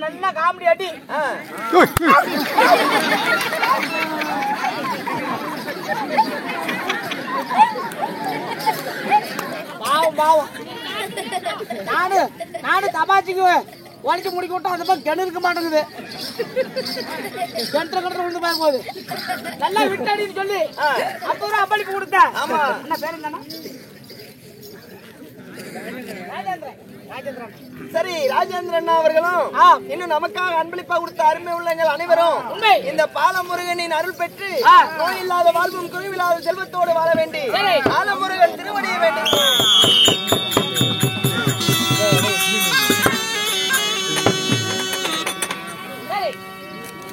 நல்லா காமெடி அடி. பாவம் பாவம். நானு தபாச்சிக்குவேன். உழைச்சி முடிக்க விட்டா அந்த பக்கம் கிணறு இருக்க மாட்டேங்குது. கிணத்துல விழுந்து பார்க்கும் போது நல்லா விட்டாடின்னு சொல்லி 50 ரூபா அம்பளிப்பு கொடுத்தேன். என்ன பேர் என்னன்னா? சரி, ராஜேந்திரன் அவர்களும் இன்னும் நமக்காக அன்பளிப்பா கொடுத்த அருமை உள்ளங்கள் அனைவரும் இந்த பாலமுருகனின் அருள் பெற்று நோய் இல்லாத வாழ்வும் குறைவில்லாத செல்வத்தோடு வாழ வேண்டி பாலமுருகன் திருவடியை வேண்டும்.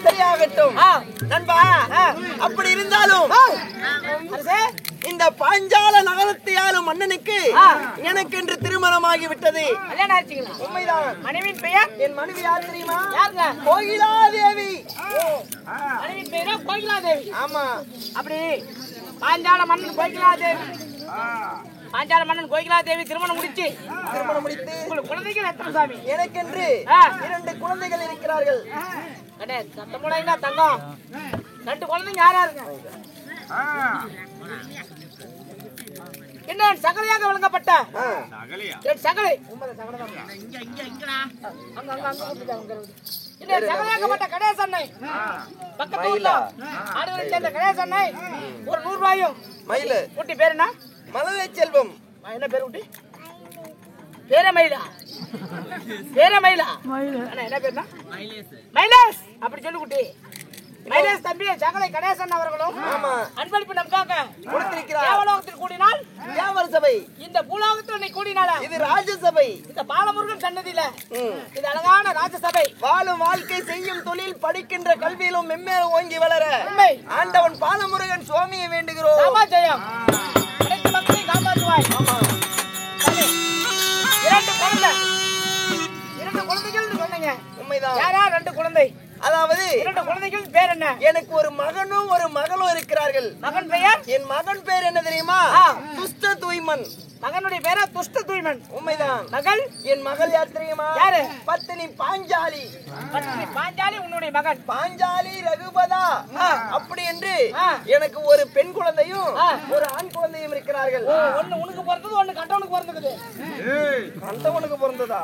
சரியாகட்டும் நண்பா. அப்படி இருந்தாலும் இந்த பாஞ்சால நகரத்தையாலும் மன்னனுக்கு எனக்கு என்று திருமணமாகி விட்டது. உண்மைதான். மனைவியின் பெயர்? என் மனைவி யார் தெரியுமா? கோகிலா தேவி. மனைவியின் பெயரா கோகிலா தேவி? ஆமா. அப்படி பாஞ்சால மன்னன் கோகிலா தேவி, பாஞ்சால மன்னன் கோகிலா தேவி திருமணம் முடித்து உங்களுக்கு குழந்தைகள் எத்தனை சாமி? எனக்கென்று 2 குழந்தைகள் இருக்கிறார்கள். சத்தமுடையா தங்கம், 2 குழந்தைங்க யாரா இருங்க? என்ன சகலையாக வழங்கப்பட்ட சகலை சகலையாகப்பட்ட கணேசன்னை பக்கத்து ஊர்ல ஆடுகளை சேர்ந்த கணேசன்னை ஒரு 100 ரூபாயும் மயிலு குட்டி பேர் என்ன? மலரை செல்வம். என்ன பேர் குட்டி? பேர மயிலா? பேர மயிலா? என்ன பேருனா? மைலேஷ். அப்படி சொல்லு குட்டி. மைலேஷ் தம்பி சகலை கணேசன் அவர்களும் அன்பளிப்பு நமக்காக கொடுத்திருக்கிறார். தேவலோகத்தில் கூடினால் தேவர் சபை, இந்த பூலோகத்தில் நீ கூடினால இது ராஜசபை. இந்த பாலமுருகன் சன்னதியில இது அழகான ராஜசபை. வாழும் வாழ்க்கை, செய்யும் தொழில், படிக்கின்ற கல்வியிலும் மென்மேலும் ஓங்கி வளர ஆண்டவன் பாலமுருகன் சுவாமியை வேண்டுகிறோம். ஜெயம் மக்களை காப்பாற்றுவாய். 2 குழந்தைகள் சொன்னீங்க. உண்மைதான். யாரா 2 குழந்தை? அதாவது 2 குழந்தைகள் பேர் என்ன? எனக்கு ஒரு மகனும் ஒரு மகளும் இருக்கிறார்கள். மகன் பெயர்? என் மகன் பேர் என்ன தெரியுமா? துஷ்ட தூய்மன். மகனுடைய பேரா துஷ்ட தூய்மன்? உண்மைதான். மகள்? என் மகள் யார் தெரியுமா? யாரு? பத்தினி பாஞ்சாலி. பத்தினி பாஞ்சாலி உன்னுடைய மகன்? பாஞ்சாலி ரகுபதா. அப்படி என்று எனக்கு ஒரு பெண் குழந்தையும் ஒரு ஆண் குழந்தையும் இருக்கிறார்கள். ஒன்னு உனக்கு பிறந்தது, ஒன்னு கண்டவனுக்கு பிறந்தது. கண்டவனுக்கு பிறந்ததா?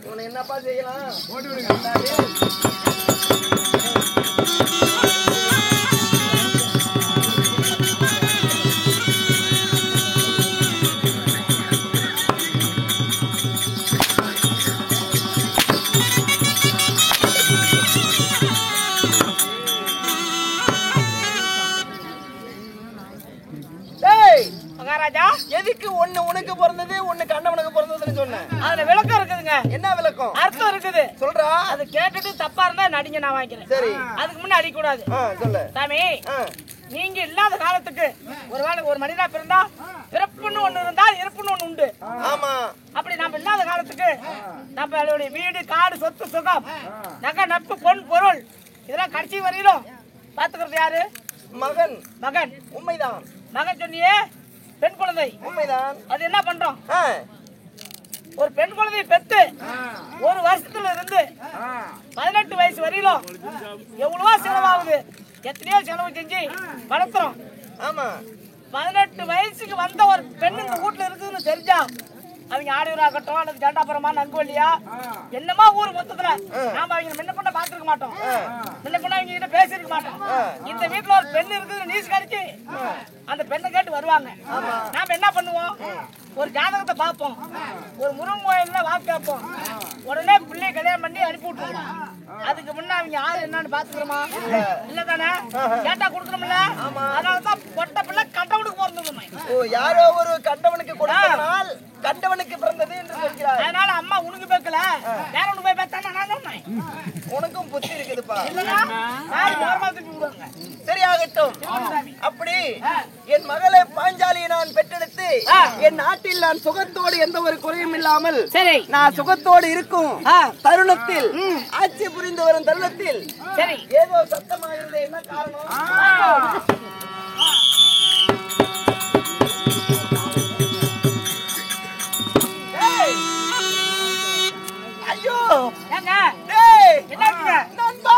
இவனை என்னப்பா செய்யலாம்? மகாராஜா, எதுக்கு ஒண்ணு உனக்கு பிறந்தது ஒண்ணு கண்டவனுக்கு பிறந்ததுன்னு சொன்னேன்? அதுல விளக்கம் இருக்குதுங்க. என்ன விளக்கம்? அர்த்தம் இருக்குது. சொல்றா. அது கேட்டுட்டு தப்பா இருந்தா நடிங்க, நான் வாங்கிக்கிறேன். சரி. அதுக்கு முன்ன அடிக்க கூடாது. சொல்லு சாமி. நீங்க இல்லாத காலத்துக்கு ஒரு மனிதா பிறந்தா பிறப்புன்னு ஒண்ணு இருந்தா இறப்புன்னு ஒண்ணு உண்டு. ஆமா. அப்படி நம்ம இல்லாத காலத்துக்கு நம்மளுடைய வீடு, காடு, சொத்து, சுகம், நகை, நட்பு, பொன், பொருள் இதெல்லாம் கடைசி வரையிலும் பாத்துக்கிறது யாரு? மகன். மகன். உண்மைதான். மகன் சொன்னியே பெண் குழந்தை. உண்மைதான். அது என்ன பண்றோம்? ஒரு பெண் குழந்தையை பெத்து 1 வருஷத்துல இருந்து 18 வயசு வரையிலும் எவ்வளவோ செலவாகுது. எத்தனையோ செலவு செஞ்சு வளர்த்துறோம். ஆமா. 18 வயசுக்கு வந்த ஒரு பெண்ணு இந்த வீட்டுல இருக்குதுன்னு தெரிஞ்சா அவங்க ஆடியூராகட்டும் அல்லது ஜண்டாபுரமா நங்குவல்லியா என்னமா ஊர் மொத்தத்துல நாம அவங்க முன்ன பண்ண பாத்துருக்க மாட்டோம். முன்ன பண்ண அவங்க கிட்ட பேசிருக்க மாட்டோம். இந்த வீட்டுல ஒரு பெண் இருக்குது நீஸ் கடிச்சு அந்த பெண்ணை கேட்டு வருவாங்க. நாம என்ன பண்ணுவோம்? ஒரு ஜாதகத்தை பார்ப்போம், ஒரு முருகன் கோயில்ல வாக்கு கேட்போம், உடனே பிள்ளைய கல்யாணம் பண்ணி அனுப்பி விட்டுருவோம். அதுக்கு முன்ன அவங்க யாரு என்னன்னு பாத்துக்கிறோமா? இல்ல தானே? கேட்டா கொடுக்கணும்ல. அதனாலதான் பொட்ட பிள்ளை கண்டவனுக்கு பிறந்தது. யாரோ ஒரு கண்டவனுக்கு கொடுத்தனால் கண்டவனுக்கு பிறந்தது என்று சொல்கிறார். அதனால அம்மா உனக்கு பேக்கல, வேற ஒண்ணு போய் பேத்தானா நான் சொன்னேன். உனக்கும் புத்தி இருக்குதுப்பா. இல்லையா? சரியாகட்டும். அப்படி என் மகளை பாஞ்சாலியை நான் பெற்றெடுத்து என் நாட்டில் நான் சுகத்தோடு எந்த ஒரு குறையும் இல்லாமல் நான் சுகத்தோடு இருக்கும் தருணத்தில், ஆட்சி புரிந்து வரும் தருணத்தில் ஏதோ சத்தமாக இருந்த என்ன காரணம்? ஐயோ, என்னாச்சுங்க? நண்பா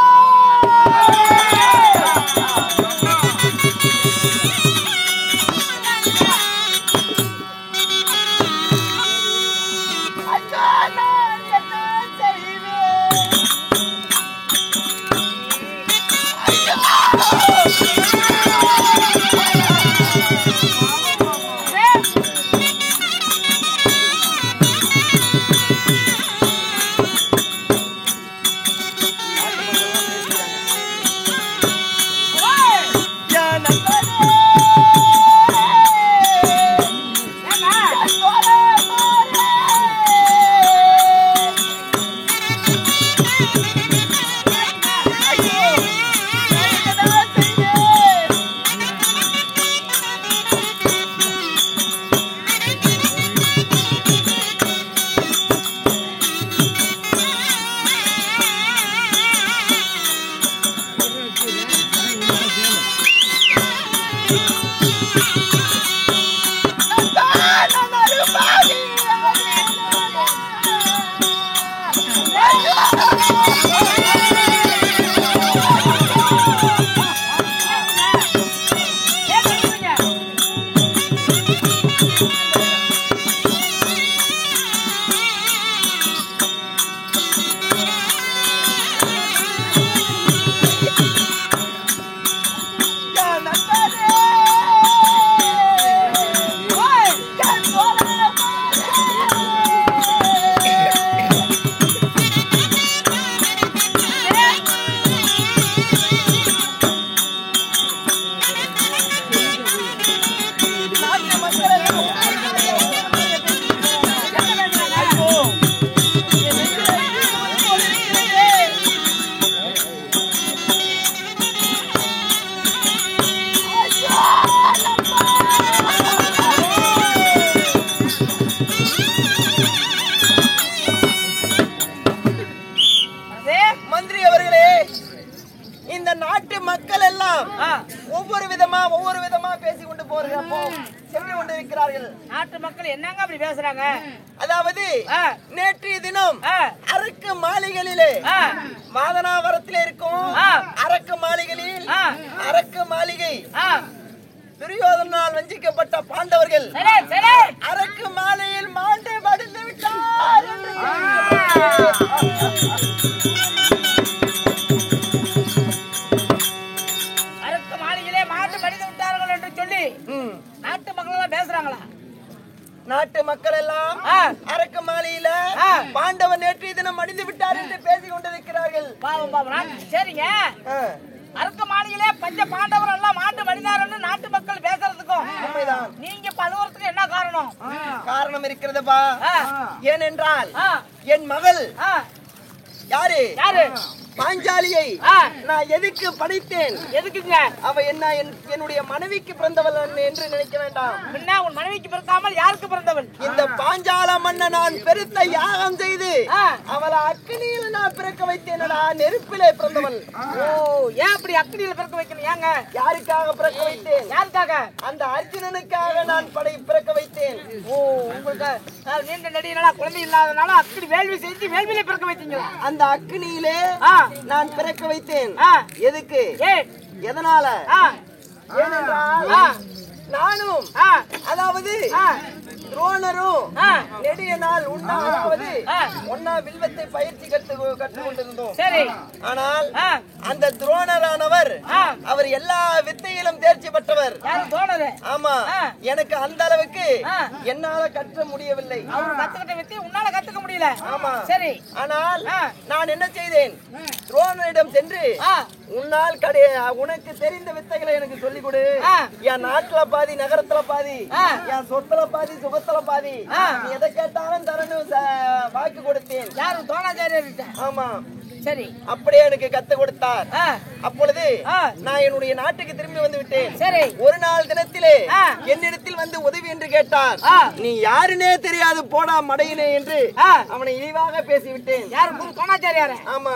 அக்கா நான் என்ன செய்வேன்? நாட்டு மக்கள் என்னங்க அப்படி பேசுறாங்க? அதாவது நேற்றைய தினம் அரக்கு மாளிகையிலே மாதனாவரத்தில் இருக்கும் அரக்கு மாளிகையில் அரக்கு மாளிகை துரியோதனால் வஞ்சிக்கப்பட்ட பாண்டவர்கள் அரக்கு மாலையில் மாண்டு மடிந்து விட்டார். அரக்கு மாளிகையிலே மாண்டு மடிந்து விட்டார்கள் என்று சொல்லி நாட்டு மக்கள் எல்லாம் பேசுறாங்களா? நாட்டு மக்கள் எல்லாம் அரக்கு மாலையில பாண்டவர் நேற்றைய தினம் மடிந்து விட்டார் என்று பேசிக் கொண்டிருக்கிறார்கள். பாவம் பாவம். சரிங்க, அரக்க மாளிகையிலே பஞ்ச பாண்டவர் எல்லாம் மாண்டு மடிந்தார் நாட்டு மக்கள் பேசுறதுக்கும் நீங்க பழுவறதுக்கு என்ன காரணம்? காரணம் இருக்கிறதுப்பா. ஏனென்றால் என் மகள் யாரு பாஞ்சாலியை நான் எதுக்கு படைத்தேன்? எதுக்குங்க? அவ என்ன என்னுடைய மனைவிக்கு பிறந்தவள் என்று நினைக்க வேண்டாம். என்ன உன் மனைவிக்கு பிறக்காமல் யாருக்கு பிறந்தவள்? இந்த பாஞ்சால மன்ன நான் பெருத்த யாகம் செய்து அவளை அக்னியில நான் பிறக்க வைத்தேனடா. நெருப்பிலே பிறந்தவள். ஓ, ஏன் அப்படி அக்னியில பிறக்க வைக்கணும்? ஏங்க? யாருக்காக பிறக்க வைத்தேன்? யாருக்காக? அந்த அர்ஜுனனுக்காக நான் பிறக்க வைத்தேன். ஓ, உங்களுக்கு நீண்ட நெடிய குழந்தை இல்லாதனால அக்னி வேள்வி செஞ்சு வேள்வியிலே பிறக்க வைத்தீங்களா? அந்த அக்னியிலே நான் பிறக்க வைத்தேன். எதுக்கு? எதனால? ஏனென்றால் நானும் அதாவது துரோணரும் நெடிய நாள் உண்ணாவது ஒன்னா வில்வத்தை பயிற்சி கற்றுக்கொண்டிருந்தோம். ஆனால் அந்த துரோணரானவர் அவர் எல்லா வித்தையிலும் தேர்ச்சி பெற்றவர். ஆமா, எனக்கு அந்த அளவுக்கு என்னால கற்ற முடியவில்லை. கத்துக்கிட்ட வித்தை உன்னால கத்துக்க முடியல. ஆமா, சரி. ஆனால் நான் என்ன செய்தேன்? துரோணரிடம் சென்று உன்னால் உனக்கு தெரிந்த வித்தைகளை எனக்கு சொல்லிக் கொடு. என் நாட்டுல பாதி, நகரத்துல பாதி, என் சொத்துல பாதி, சுகத்துல பாதி, நீ எதை கேட்டாலும் தரணும் வாக்கு கொடுத்தேன். யாரு? துரோணாச்சாரியர். ஆமா, சரி. அப்படியே எனக்கு கத்து கொடுத்தார். அப்பொழுது நான் என்னுடைய நாட்டுக்கு திரும்பி வந்து விட்டேன். சரி. ஒரு நாள் தினத்திலே என்னிடத்தில் வந்து உதவி என்று கேட்டார். நீ யாருன்னே தெரியாது போடா மடையினே என்று அவனை இழிவாக பேசிவிட்டேன். யாரு? துரோணாச்சாரியார். ஆமா.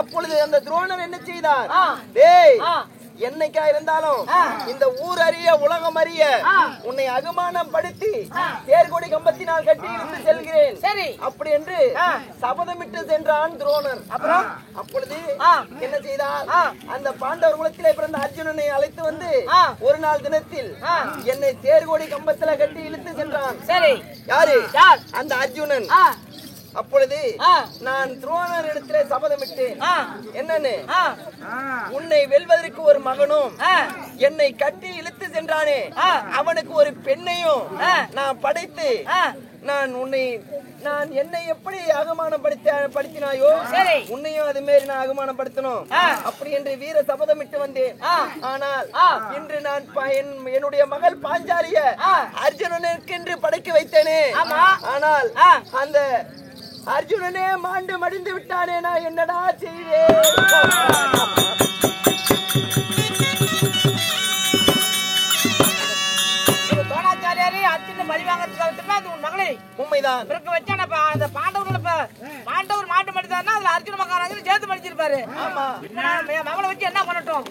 அப்பொழுது அந்த துரோணர் என்ன செய்தார்? டேய், என்னைக்கா இருந்தாலும் இந்த ஊர் அறிய உலகம் அறிய உன்னை அகமானம் படுத்தி தேர்கொடி கம்பத்தினால் கட்டி இழுத்து செல்கிறேன். சரி அப்படி என்று சபதமிட்டு சென்றான் துரோணர். அப்புறம் அப்பொழுது என்ன செய்தார்? அந்த பாண்டவர் குலத்திலே பிறந்த அர்ஜுனனை அழைத்து வந்து ஒரு நாள் தினத்தில் என்னை தேர்கொடி கம்பத்துல கட்டி இழுத்து சென்றான். சரி யாரு? அந்த அர்ஜுனன். அப்பொழுது நான் துரோணர் இடத்திலே சபதமிட்டேன். என்னன்னு? உன்னை வெல்வதற்கு ஒரு மகனும் என்னை கட்டி இழுத்து சென்றானே அவனுக்கு ஒரு பெண்ணையும் நான் படைத்து நான் என்னை எப்படி அகமானப்படுத்தினாயோ உன்னையும் அது மாரி நான் அகமானப்படுத்தணும் அப்படி என்று வீர சபதமிட்டு வந்தேன். ஆனால் இன்று நான் என்னுடைய மகள் பாஞ்சாலிய அர்ஜுனனுக்கென்று படைக்க வைத்தேனே. ஆனால் அந்த அர்ஜுனனே மாண்டு மடிந்து விட்டானே, நான் என்னடா செய்வேன்? உண்மைதான். பாண்டவர் மாட்டு மடித்தாருன்னா அதுல அர்ஜுன மகாராஜன் சேர்த்து மடிச்சிருப்பாரு. ஆமா, மகளை வச்சு என்ன பண்ணட்டும்?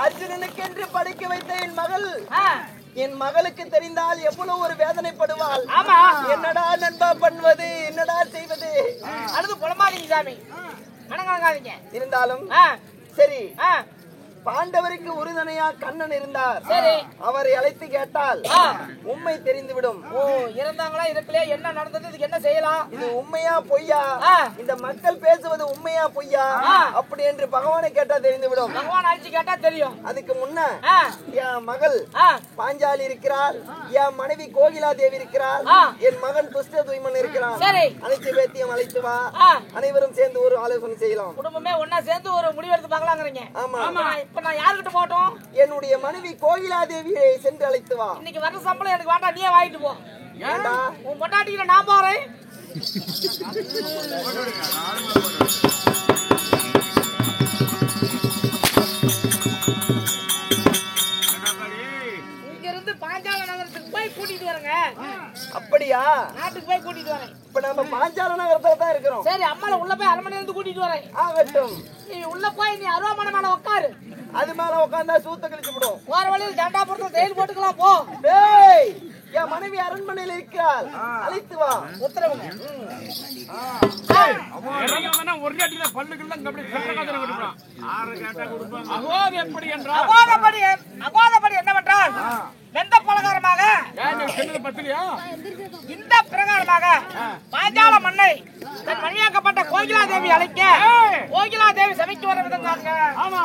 அர்ஜுனனுக்கு என்று படைக்க வைத்த என் மகளுக்கு தெரிந்தால் எவ்வளவு ஒரு வேதனைப்படுவாள். ஆமா, என்னடா நண்பா பண்ணுவது, என்னடா செய்வது? அழுது புலமாதீங்க சாமி, மனங்காதீங்க. இருந்தாலும் சரி, பாண்டவருக்கு உறுதுணையா கண்ணன் இருந்தார். அவரை அழைத்து கேட்டால் உண்மை தெரிந்துவிடும். ஓ, இருந்தாங்களா இருக்கலையா, என்ன நடந்தது, இதுக்கு என்ன செய்யலாம், இது உண்மையா பொய்யா, இந்த மக்கள் பேசுவது உண்மையா பொய்யா அப்படி என்று பகவானை கேட்டா தெரிந்துவிடும். பகவான் அழைச்சு கேட்டா தெரியும். அதுக்கு முன்ன என் மகள் பாஞ்சாலி இருக்கிறார், என் மனைவி கோகிலா தேவி இருக்கிறார், என் மகன் துஷ்ட துய்மன் இருக்கிறான். அனைத்து பேத்தியம் அழைத்து வா, அனைவரும் சேர்ந்து ஒரு ஆலோசனை செய்யலாம். குடும்பமே ஒன்னா சேர்ந்து ஒரு முடிவெடுத்து பார்க்கலாங்கிறீங்க. ஆமா, இப்ப நான் யாருக்கிட்ட போட்டோம்? என்னுடைய மனைவி கோகிலா தேவியை சென்று அழைத்து வா. இன்னைக்கு வர சம்பளம் எனக்கு வேண்டாம், நீயே வாங்கிட்டு போ. உன் பொண்டாட்டியில நான் போறேன். இங்க இருந்து பாஞ்சால நகரத்துக்கு போய் கூட்டிட்டு வரங்க. அப்படியா? நாட்டுக்கு போய் கூட்டிட்டு வரேன். இப்ப நம்ம பாஞ்சால நகரத்துல தான் இருக்கிறோம். சரி, அம்மால உள்ள போய் அரண்மனையில இருந்து கூட்டிட்டு வரேன். ஆகட்டும். நீ உள்ள போய் நீ அருவாமனை மேல உட்காரு. அது மேல உட்கார்ந்தா சூத்த கழிச்சு விடும். போற வழியில் ஜண்டாபுரத்துல தேயில் போட்டுக்கலாம் போ. டேய், என் மனைவி அரண்மனையில் இருக்கிறாள், அழைத்து வா. உத்தரவுங்க. அகோதபடி என்னவென்றால் எந்த பிரகாரமாக இந்த பிரகாரமாக பாஞ்சால மண்ணை தன் மணியாக்கப்பட்ட கோகிலா தேவி அழைக்க கோகிலா தேவி சமைக்கு வர விதம். ஆமா,